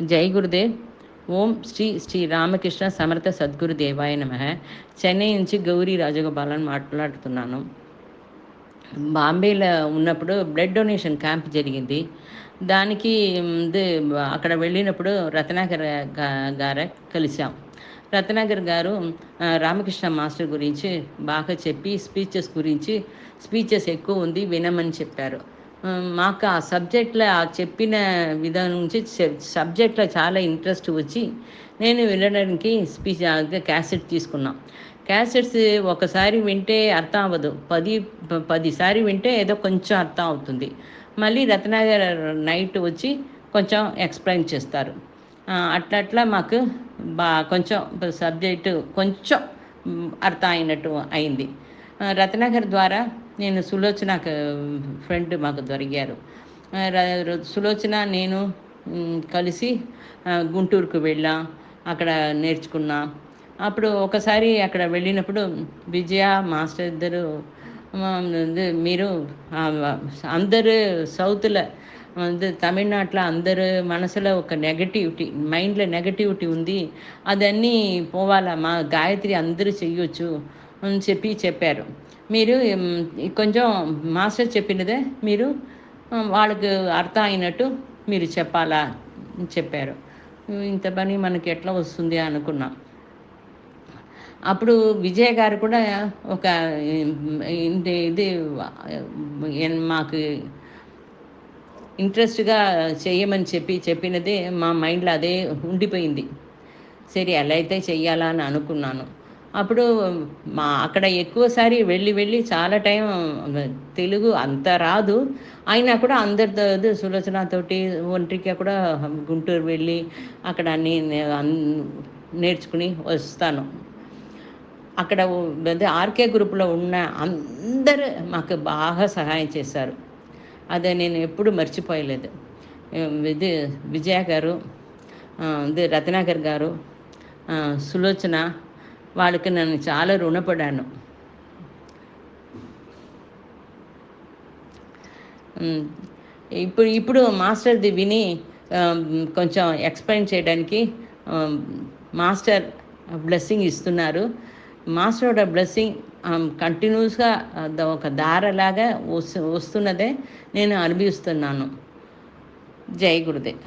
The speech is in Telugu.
జై గురుదేవ్. ఓం శ్రీ శ్రీ రామకృష్ణ సమర్థ సద్గురుదేవాయ నమః. చెన్నై నుంచి గౌరీ రాజగోపాలన్ మాట్లాడుతున్నాను. బాంబేలో ఉన్నప్పుడు బ్లడ్ డొనేషన్ క్యాంప్ జరిగింది. దానికి అక్కడ వెళ్ళినప్పుడు రత్నాకర్ గారు కలిసాం. రత్నాకర్ గారు రామకృష్ణ మాస్టర్ గురించి బాగా చెప్పి స్పీచెస్ ఎక్కువ ఉంది వినమని చెప్పారు. మాకు ఆ సబ్జెక్ట్లో ఆ చెప్పిన విధానం నుంచి సబ్జెక్ట్లో చాలా ఇంట్రెస్ట్ వచ్చి నేను వినడానికి క్యాసెట్ తీసుకున్నాం. క్యాసెట్స్ ఒకసారి వింటే అర్థం అవ్వదు, 10 సారి వింటే ఏదో కొంచెం అర్థం అవుతుంది. మళ్ళీ రత్నాకర్ నైట్ వచ్చి కొంచెం ఎక్స్ప్లెయిన్ చేస్తారు. అట్లా మాకు కొంచెం సబ్జెక్టు కొంచెం అర్థం అయినట్టు అయింది. రత్నాకర్ ద్వారా నేను సులోచన ఫ్రెండ్ మాకు దొరికారు. సులోచన నేను కలిసి గుంటూరుకు వెళ్ళాం, అక్కడ నేర్చుకున్నా. అప్పుడు ఒకసారి అక్కడ వెళ్ళినప్పుడు విజయ మాస్టర్ ఇద్దరు మీరు అందరూ సౌత్లో తమిళనాడులో అందరు మనసులో ఒక నెగటివిటీ, మైండ్లో నెగటివిటీ ఉంది, అదన్నీ పోవాలా, మా గాయత్రి అందరూ చెయ్యొచ్చు అని చెప్పారు. మీరు కొంచెం మాస్టర్ చెప్పినదే మీరు వాళ్ళకు అర్థం అయినట్టు మీరు చెప్పాలా చెప్పారు. ఇంత పని మనకి ఎట్లా వస్తుంది అనుకున్నాం. అప్పుడు విజయ్ గారు కూడా ఒక ఇది మాకు ఇంట్రెస్ట్గా చేయమని చెప్పినదే మా మైండ్లో అదే ఉండిపోయింది. సరే ఎలా అయితే చెయ్యాలా అని అనుకున్నాను. అప్పుడు అక్కడ ఎక్కువసారి వెళ్ళి చాలా టైం తెలుగు అంత రాదు, అయినా కూడా అందరితో సులోచనతోటి ఒంటరిగా కూడా గుంటూరు వెళ్ళి అక్కడ అన్నీ నేర్చుకుని వస్తాను. అక్కడ ఆర్కే గ్రూప్లో ఉన్న అందరూ మాకు బాగా సహాయం చేశారు. అదే నేను ఎప్పుడు మర్చిపోయలేదు. విజయ గారు, రత్నాకర్ గారు, సులోచన, వాళ్ళకి నేను చాలా రుణపడ్డాను. ఇప్పుడు మాస్టర్ది విని కొంచెం ఎక్స్ప్లెయిన్ చేయడానికి మాస్టర్ బ్లెస్సింగ్ ఇస్తున్నారు. మాస్టర్ బ్లెస్సింగ్ కంటిన్యూస్గా ఒక ధారలాగా వస్తున్నదే నేను అనుభవిస్తున్నాను. జై గురుదేవ్.